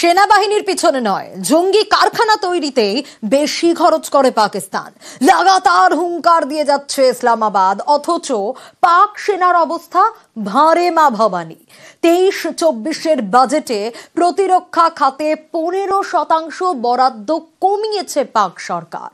সেনাবাহিনীর পিছনে নয়, জঙ্গি কারখানা তৈরিতেই বেশি খরচ করে পাকিস্তান। লাগাতার হুঙ্কার দিয়ে যাচ্ছে ইসলামাবাদ, অথচ পাক সেনার অবস্থা ভাঁড়ে মা ভবানী। 23-24 বাজেটে প্রতিরক্ষা খাতে 15% বরাদ্দ কমিয়েছে পাক সরকার।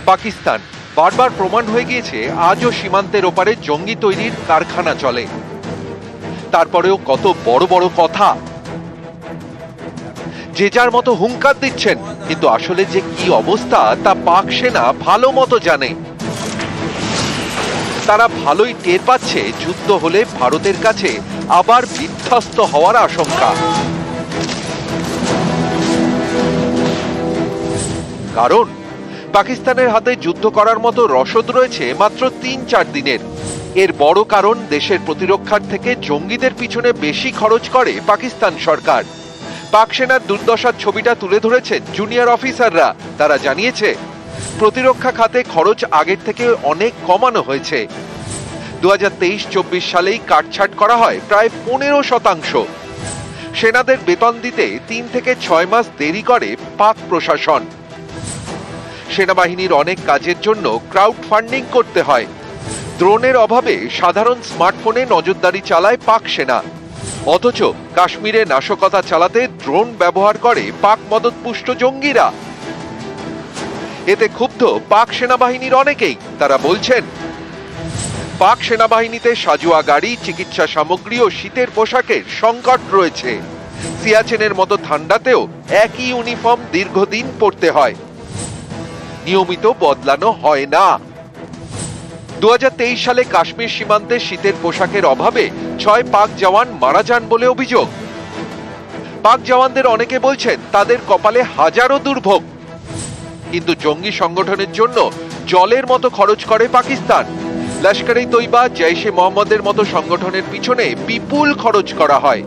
পাকিস্তান বারবার প্রমাণ হয়ে গিয়েছে আজও সীমান্তের ওপারে জঙ্গি তৈরির কারখানা চলে। তারপরেও কত বড় বড় কথা, যে যার মতো হুঙ্কার দিচ্ছেন, কিন্তু আসলে যে কি অবস্থা তা পাক সেনা ভালো মতো জানে। তারা ভালোই টের পাচ্ছে যুদ্ধ হলে ভারতের কাছে আবার বিধ্বস্ত হওয়ার আশঙ্কা। কারণ পাকিস্তানের হাতে যুদ্ধ করার মতো রসদ রয়েছে মাত্র 3-4 দিনের। এর বড় কারণ দেশের প্রতিরক্ষার থেকে জঙ্গিদের পিছনে বেশি খরচ করে পাকিস্তান সরকার। পাক সেনার দুর্দশার ছবিটা তুলে ধরেছেন জুনিয়র অফিসাররা। তারা জানিয়েছে প্রতিরক্ষা খাতে খরচ আগের থেকে অনেক কমানো হয়েছে। 2023-24 সালেই কাটছাট করা হয় প্রায় 15%। সেনাদের বেতন দিতে 3 থেকে 6 মাস দেরি করে পাক প্রশাসন। সেনাবাহিনীর অনেক কাজের জন্য ক্রাউড ফান্ডিং করতে হয়। ড্রোনের অভাবে সাধারণ স্মার্টফোনে নজরদারি চালায় পাক সেনা, অথচ কাশ্মীরে নাশকতা চালাতে ড্রোন ব্যবহার করে পাক মদতপুষ্ট জঙ্গিরা। এতে ক্ষুব্ধ পাক সেনাবাহিনীর অনেকেই। তারা বলছেন পাক সেনাবাহিনীতে সাজোয়া গাড়ি, চিকিৎসা সামগ্রী ও শীতের পোশাকের সংকট রয়েছে। সিয়াচেনের মতো ঠান্ডাতেও একই ইউনিফর্ম দীর্ঘদিন পরতে হয়, নিয়মিত বদলানো হয় না। 2023 সালে কাশ্মীর সীমান্তে শীতের পোশাকের অভাবে 6 পাক জওয়ান মারা যান বলে অভিযোগ। পাক জওয়ানদের অনেকে বলছেন তাদের কপালে হাজারো দুর্ভোগ। কিন্তু জঙ্গি সংগঠনের জন্য জলের মতো খরচ করে পাকিস্তান। লস্কর-ই তৈবা, জৈশ-এ মোহাম্মদের মতো সংগঠনের পিছনে বিপুল খরচ করা হয়।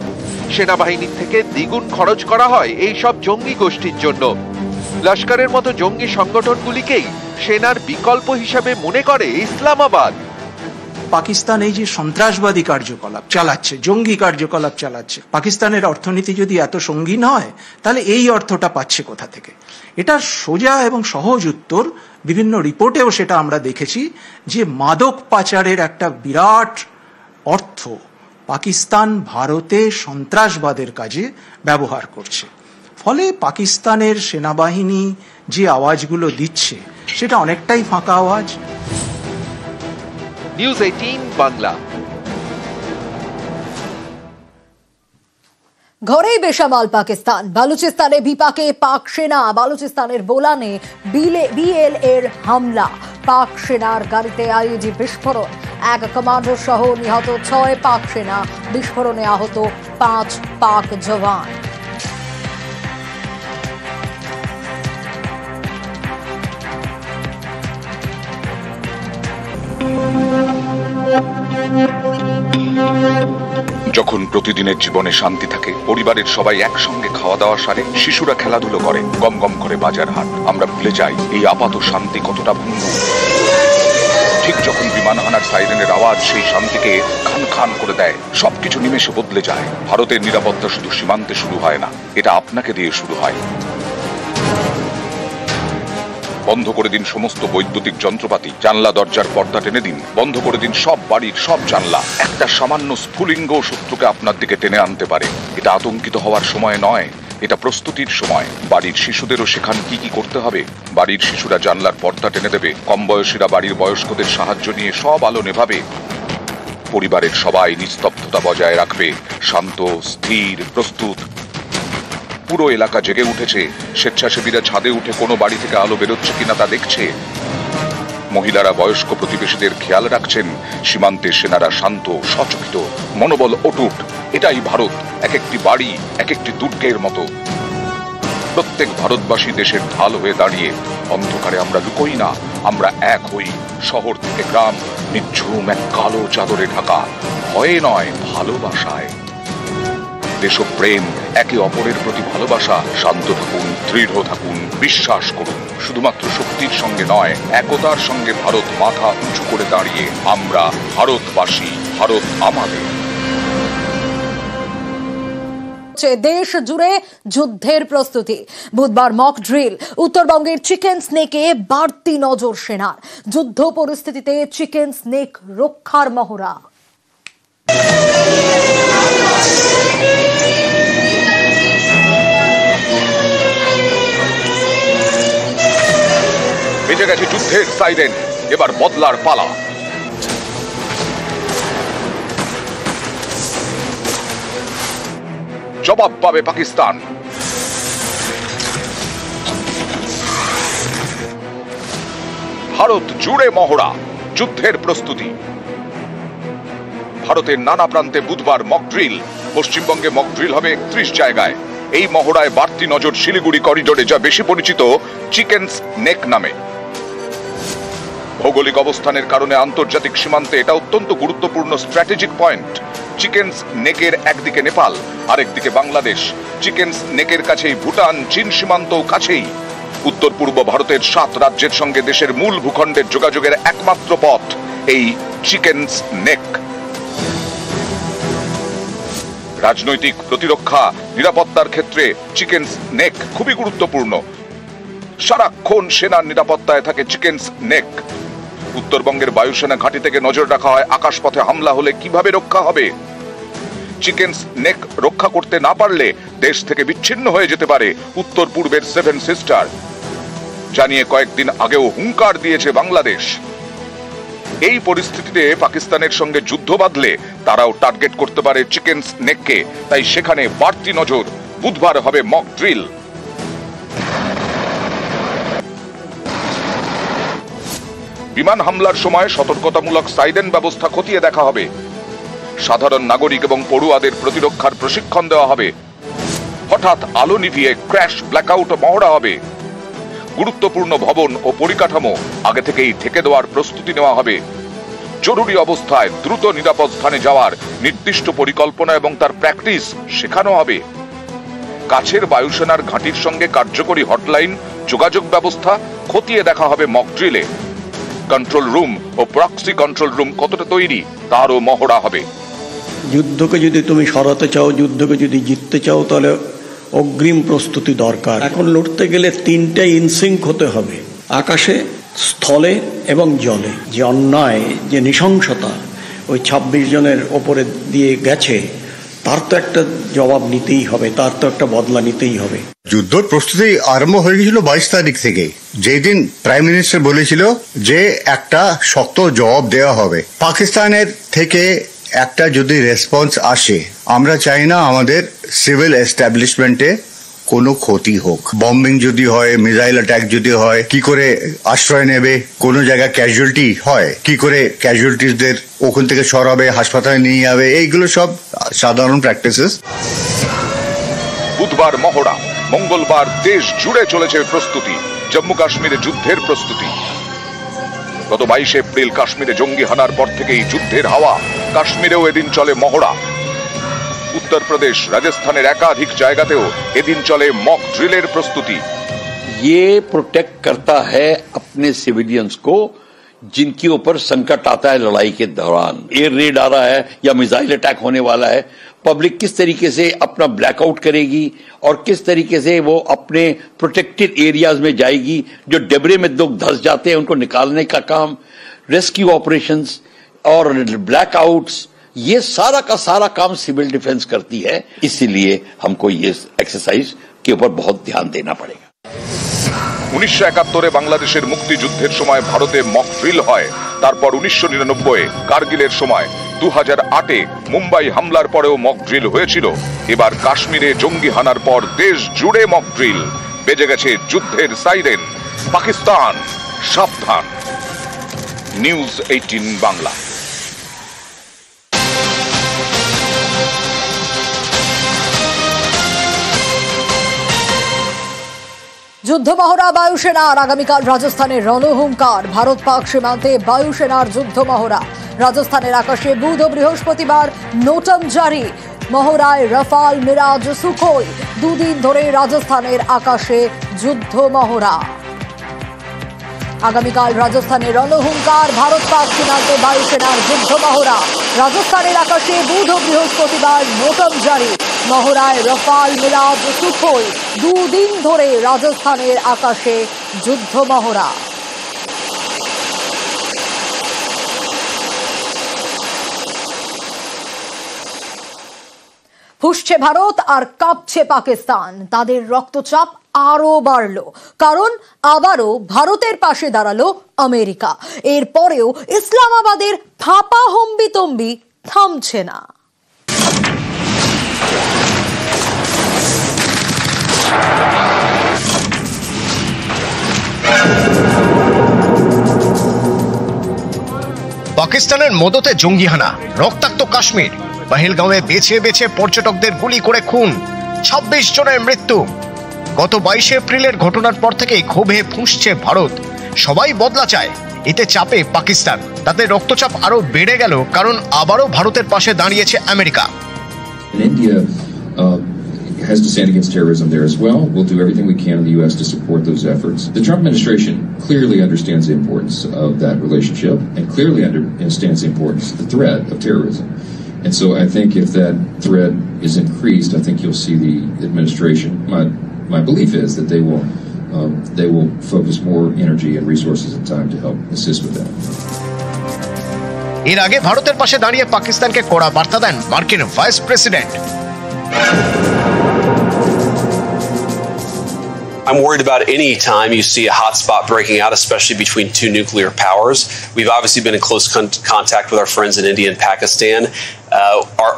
সেনাবাহিনীর থেকে দ্বিগুণ খরচ করা হয় এই সব জঙ্গি গোষ্ঠীর জন্য। লস্করের মতো জঙ্গি সংগঠনগুলিকেই সেনার বিকল্প হিসেবে মনে করে ইসলামাবাদ। পাকিস্তান এই যে সন্ত্রাসবাদী কার্যকলাপ চালাচ্ছে, জঙ্গি কার্যকলাপ চালাচ্ছে, পাকিস্তানের অর্থনীতি যদি এত সঙ্গীন হয় তাহলে এই অর্থটা পাচ্ছে কোথা থেকে? এটা সোজা এবং সহজ উত্তর। বিভিন্ন রিপোর্টেও সেটা আমরা দেখেছি যে মাদক পাচারের একটা বিরাট অর্থ পাকিস্তান ভারতে সন্ত্রাসবাদের কাজে ব্যবহার করছে। ফলে পাকিস্তানের সেনাবাহিনী যে আওয়াজগুলো দিচ্ছে সেটা অনেকটাই ফাঁকা আওয়াজ। নিউজ 18 বাংলা। ঘরেই বেসামাল পাকিস্তান। বালুচিস্তানে বিপাকে পাক সেনা। বালুচিস্তানের বোলানে বিএলএর হামলা। পাক সেনার গাড়িতে আইইডি বিস্ফোরণ। 1 কমান্ডো সহ নিহত 6 পাক সেনা। বিস্ফোরণে আহত 5 পাক জওয়ান। যখন প্রতিদিনের জীবনে শান্তি থাকে, পরিবারের সবাই একসঙ্গে খাওয়া দাওয়া সারে, শিশুরা খেলাধুলো করে, গম গম করে বাজার হাট, আমরা ভুলে যাই এই আপাত শান্তি কতটা ভঙ্গুর। ঠিক যখন বিমান হানার সাইরেনের আওয়াজ সেই শান্তিকে খান খান করে দেয়, সবকিছু নিমেষে বদলে যায়। ভারতের নিরাপত্তা শুধু সীমান্তে শুরু হয় না, এটা আপনাকে দিয়ে শুরু হয়। বন্ধ করে দিন সমস্ত বৈদ্যুতিক যন্ত্রপাতি, জানলা দরজার পর্দা টেনে দিন, বন্ধ করে দিন সব বাড়ির সব জানলা। একটা সামান্য স্ফুলিঙ্গ শত্রুকে আপনার দিকে টেনে আনতে পারে। এটা আতঙ্কিত হওয়ার সময় নয়, এটা প্রস্তুতির সময়। বাড়ির শিশুদেরও শেখান কি কি করতে হবে। বাড়ির শিশুরা জানলার পর্দা টেনে দেবে, কম বয়সীরা বাড়ির বয়স্কদের সাহায্য নিয়ে সব আলো নেভাবে। পরিবারের সবাই নিস্তব্ধতা বজায় রাখবে, শান্ত, স্থির, প্রস্তুত। পুরো এলাকা জেগে উঠেছে। স্বেচ্ছাসেবীরা ছাদে উঠে কোনো বাড়ি থেকে আলো বেরোচ্ছে কিনা তা দেখছে। মহিলারা বয়স্ক প্রতিবেশীদের খেয়াল রাখছেন। সীমান্তে সেনারা শান্ত, সচকিত, মনোবল অটুট। এটাই ভারত, এক একটি বাড়ি এক একটি দুর্গের মতো। প্রত্যেক ভারতবাসী দেশের ঢাল হয়ে দাঁড়িয়ে। অন্ধকারে আমরা লুকোই না, আমরা এক হই। শহর থেকে গ্রাম, নিঝুম এক কালো চাদরে ঢাকা। ভয়ে নয়, ভালোবাসায়। দেশপ্রেম, একে অপরের প্রতি ভালোবাসা। শান্ত থাকুন, দৃঢ় থাকুন, বিশ্বাস করুন। শুধুমাত্র শক্তির সঙ্গে নয়, একতার সঙ্গে ভারত মাথা উঁচু করে দাঁড়িয়ে। আমরা ভারতবাসী। ভারত আমাদের। দেশ জুড়ে যুদ্ধের প্রস্তুতি। বুধবার মক ড্রিল। উত্তরবঙ্গের চিকেন স্নেকে বাড়তি নজর সেনার। যুদ্ধ পরিস্থিতিতে চিকেন স্নেক রক্ষার মহড়া। বেজে গেছে যুদ্ধের সাইরেন, এবার বদলার পালা। জবাব পাবে পাকিস্তান। ভারত জুড়ে মহড়া, যুদ্ধের প্রস্তুতি। ভারতের নানা প্রান্তে বুধবার মক ড্রিল। পশ্চিমবঙ্গে মক ড্রিল হবে 31 জায়গায়। এই মহড়ায় বাড়তি নজর শিলিগুড়ি করিডোরে, যা বেশি পরিচিত চিকেনস নেক নামে। ভৌগোলিক অবস্থানের কারণে আন্তর্জাতিক সীমান্তে এটা অত্যন্ত গুরুত্বপূর্ণ স্ট্র্যাটেজিক পয়েন্ট। চিকেনস নেকের একদিকে নেপাল, আরেকদিকে বাংলাদেশ। চিকেনস নেকের কাছেই ভুটান, চীন সীমান্তও কাছেই। উত্তর পূর্ব ভারতের 7 রাজ্যের সঙ্গে দেশের মূল ভূখণ্ডের যোগাযোগের একমাত্র পথ এই চিকেনস নেক। রাজনৈতিক, প্রতিরক্ষা, নিরাপত্তার ক্ষেত্রে চিকেনস নেক খুবই গুরুত্বপূর্ণ। সারাক্ষণ সেনার নিরাপত্তায় থাকে চিকেনস নেক। উত্তরবঙ্গের বায়ুসেনা ঘাঁটি থেকে নজর রাখা হয় আকাশপথে হামলা হলে কিভাবে রক্ষা হবে। চিকেনস নেক রক্ষা করতে না পারলে দেশ থেকে বিচ্ছিন্ন হয়ে যেতে পারে উত্তর পূর্বের 7 সিস্টার, জানিয়ে কয়েকদিন আগেও হুঙ্কার দিয়েছে বাংলাদেশ। এই পরিস্থিতিতে পাকিস্তানের সঙ্গে যুদ্ধ বাঁধলে তারাও টার্গেট করতে পারে চিকেনস নেককে, তাই সেখানে বাড়তি নজর। বুধবার হবে মক ড্রিল। বিমান হামলার সময় সতর্কতামূলক সাইরেন ব্যবস্থা খতিয়ে দেখা হবে। সাধারণ নাগরিক এবং পড়ুয়াদের প্রতিরক্ষার প্রশিক্ষণ দেওয়া হবে। হঠাৎ আলো নিভিয়ে ক্র্যাশ, ব্ল্যাকআউট মহড়া হবে। গুরুত্বপূর্ণ ভবন ও পরিকাঠামো আগে থেকেই ঢেকে দেওয়ার প্রস্তুতি নেওয়া হবে। জরুরি অবস্থায় দ্রুত নিরাপদ স্থানে যাওয়ার নির্দিষ্ট পরিকল্পনা এবং তার প্র্যাকটিস শেখানো হবে। কাছের বায়ুসেনার ঘাঁটির সঙ্গে কার্যকরী হটলাইন, যোগাযোগ ব্যবস্থা খতিয়ে দেখা হবে মক ড্রিলে। কন্ট্রোল রুম ও প্রক্সি কন্ট্রোল রুম কতটা তৈরি তারও মহড়া হবে। যুদ্ধকে যদি তুমি সরাতে চাও, যুদ্ধকে যদি জিততে চাও, তাহলে অগ্রিম প্রস্তুতি দরকার। এখন লড়তে গেলে 3টে ইনসিঙ্ক হতে হবে, আকাশে, স্থলে এবং জলে। যে অন্যায়, যে নৃশংসতা ওই 26 জনের ওপরে দিয়ে গেছে, তার তো একটা জবাব নিতেই হবে, তার তো একটা বদলা নিতেই হবে। যুদ্ধের প্রস্তুতি আরম্ভ হয়ে গেছিল 22 তারিখ থেকে, যেদিন প্রাইম মিনিস্টার বলেছিল যে একটা শক্ত জবাব দেওয়া হবে। পাকিস্তানের থেকে একটা যদি রেসপন্স আসে, আমরা চাই না আমাদের সিভিল এস্টাবলিশমেন্টে কোনো ক্ষতি হোক। বম্বিং যদি হয়, মিসাইল অ্যাটাক যদি হয়, কি করে আশ্রয় নেবে, কোন জায়গায় ক্যাজুয়ালিটি হয়, কি করে ক্যাজুয়ালিটিসদের ওখান থেকে সরাবে, হাসপাতালে নিয়ে যাবে, এইগুলো সব সাধারণ প্র্যাকটিসেস। বুধবার মহড়া, মঙ্গলবার দেশ জুড়ে চলেছে প্রস্তুতি। জম্মু কাশ্মীরে যুদ্ধের প্রস্তুতি। গত 22 এপ্রিল কাশ্মীরে জঙ্গি হানার পর থেকেই যুদ্ধের হাওয়া। কাশ্মীরেও এদিন চলে মহড়া। উত্তরপ্রদেশ, রাজস্থানের একাধিক জায়গাতেও এদিন চলে মক ড্রিলের প্রস্তুতি। ये प्रोटेक्ट करता है अपने सिविलियंस को जिनके ऊपर संकट आता है लड़ाई के दौरान। एयर रेड आ रहा है या मिसाइल अटैक होने वाला है, पब्लिक किस तरीके से अपना ब्लैकआउट करेगी और किस तरीके से वो अपने प्रोटेक्टेड एरियाज में जाएगी। जो डेबरे में लोग धंस जाते हैं उनको निकालने का काम, रेस्क्यू ऑपरेशंस और ब्लैकआउट्स, ये सारा का सारा काम सिविल डिफेंस करती है। इसीलिए हमको ये एक्सरसाइज के ऊपर बहुत ध्यान देना पड़ेगा। 1971 বাংলাদেশের মুক্তিযুদ্ধের সময় ভারতে মক ড্রিল হয়। তারপর 1999 কার্গিলের সময়, 2008 মুম্বাই হামলার পরেও মক ড্রিল হয়েছিল। এবার কাশ্মীরে জঙ্গি হানার পর দেশ জুড়ে মক ড্রিল। বেজে গেছে যুদ্ধের সাইরেন। পাকিস্তান সাবধান। নিউজ 18 বাংলা। যুদ্ধ মহড়া বায়ুসেনার। আগামীকাল রাজস্থানের রণহুঙ্কার। ভারত পাক সীমান্তে বায়ুসেনার যুদ্ধ মহড়া। রাজস্থানের আকাশে বুধ ও বৃহস্পতিবার নোটাম জারি। মহড়ায় রাফাল, মিরাজ, সুখোই। 2 দিন ধরে রাজস্থানের আকাশে যুদ্ধ মহড়া। আগামীকাল রাজস্থানে রণহুঙ্কার, ভারত পাক সীমান্তে বায়ুসেনার যুদ্ধ মহড়া। রাজস্থানের আকাশে বুধ ও বৃহস্পতিবার নোটম জারি। মহড়ায় রফাল, মিরাজ, সুখোই। দুদিন ধরে রাজস্থানের আকাশে যুদ্ধ মহড়া। ফুঁসছে ভারত আর কাঁপছে পাকিস্তান। তাদের রক্তচাপ আরো বাড়ল, কারণ আবারও ভারতের পাশে দাঁড়ালো আমেরিকা। এরপরেও ইসলামাবাদের ফাঁপা হম্বিতম্বি থামছে না। পাকিস্তানের মদতে জঙ্গিহানা, রক্তাক্ত কাশ্মীর, পহেলগাঁওয়ে বেছে বেছে পর্যটকদের গুলি করে খুন, 26 জনের মৃত্যু। গত 22 এপ্রিলের ঘটনার পর থেকে ক্ষোভে ফুঁসছে ভারত। সবাই বদলা চায়, এতে চাপে পাকিস্তান। তাতে রক্তচাপ আরো বেড়ে গেল, কারণ আবারও ভারতের পাশে দাঁড়িয়েছে America. India has to stand against terrorism there as well. We'll do everything we can in the U.S. to support those efforts. The Trump administration clearly understands the importance of that relationship and clearly understands the importance of the threat of terrorism. And so I think if that threat is increased, I think you'll see the administration, my belief is that they will focus more energy and resources and time to help assist with that. এর আগে ভারতের পাশে দাঁড়িয়ে পাকিস্তানকে কড়া বার্তা দেন মার্কিন vice president. I'm worried about any time you see a hotspot breaking out, especially between two nuclear powers. We've obviously been in close contact with our friends in India and Pakistan.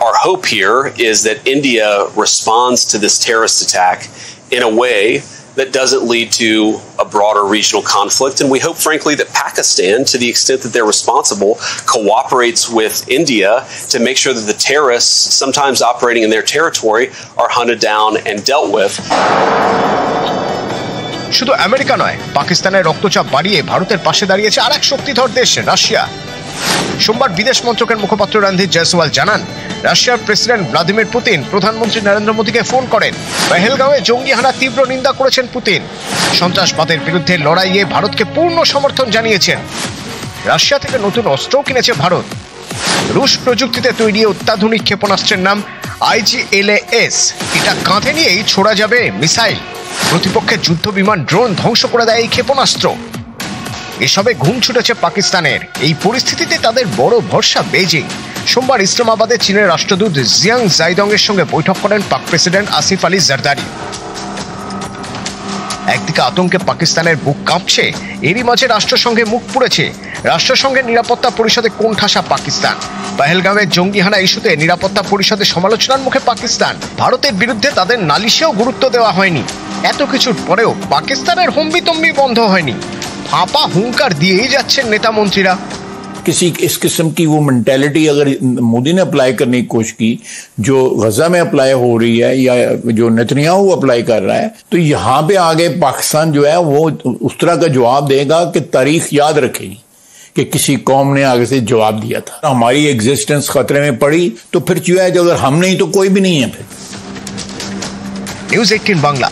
Our hope here is that India responds to this terrorist attack in a way that doesn't lead to a broader regional conflict. And we hope, frankly, that Pakistan, to the extent that they're responsible, cooperates with India to make sure that the terrorists, sometimes operating in their territory, are hunted down and dealt with. শুধু America নয়, পাকিস্তানের রক্তচাপ বাড়িয়ে ভারতের পাশে দাঁড়িয়েছে আরেক শক্তিধর দেশ, রাশিয়া। সোমবার বিদেশ মন্ত্রকের মুখপাত্র রণধীর জয়সওয়াল জানান, রাশিয়ার প্রেসিডেন্ট ভ্লাদিমির পুতিন প্রধানমন্ত্রী নরেন্দ্র মোদীকে ফোন করেন। পহেলগাঁওয়ে জঙ্গি হানার তীব্র নিন্দা করেছেন পুতিন। সন্ত্রাসবাদের বিরুদ্ধে লড়াইয়ে ভারতকে পূর্ণ সমর্থন জানিয়েছেন। রাশিয়া থেকে নতুন অস্ত্রও কিনেছে ভারত। রুশ প্রযুক্তিতে তৈরি অত্যাধুনিক ক্ষেপণাস্ত্রের নাম IGLAS। এটা কাঁধে নিয়েই ছোড়া যাবে মিসাইল। প্রতিপক্ষের যুদ্ধ বিমান, ড্রোন ধ্বংস করে দেয় এই ক্ষেপণাস্ত্র। এসবে ঘুম ছুটেছে পাকিস্তানের। এই পরিস্থিতিতে তাদের বড় ভরসা বেইজিং। সোমবার ইসলামাবাদে চীনের রাষ্ট্রদূত জিয়াং জাইদং এর সঙ্গে বৈঠক করেন পাক প্রেসিডেন্ট আসিফ আলী জারদারি। একদিকে আতঙ্কে পাকিস্তানের বুক কাঁপছে, এরই মাঝে রাষ্ট্রসংঘে মুখ পুড়েছে। রাষ্ট্রসংঘের নিরাপত্তা পরিষদে কোণঠাসা পাকিস্তান। পহেলগাঁওয়ের জঙ্গিহানা ইস্যুতে নিরাপত্তা পরিষদে সমালোচনার মুখে পাকিস্তান। ভারতের বিরুদ্ধে তাদের নালিশেও গুরুত্ব দেওয়া হয়নি। এত কিছুর পরেও পাকিস্তানের হম্বিতম্বি বন্ধ হয়নি। ফাঁপা হুঙ্কার দিয়েই যাচ্ছেন নেতা মন্ত্রীরা। किसी इस किस्म की वो मेंटालिटी अगर मोदी ने अप्लाई करने की कोशिश की जो गजा में अप्लाई हो रही है या जो नेतन्याहू अप्लाई कर रहा है, तो यहाँ पे आगे पाकिस्तान जो है वो उस तरह का जवाब देगा कि तारीख याद रखेगी कि किसी कौम ने आगे से जवाब दिया था। हमारी एग्जिस्टेंस खतरे में पड़ी तो फिर जो है अगर हम नहीं तो कोई भी नहीं है। फिर न्यूज़ 18 बांग्ला।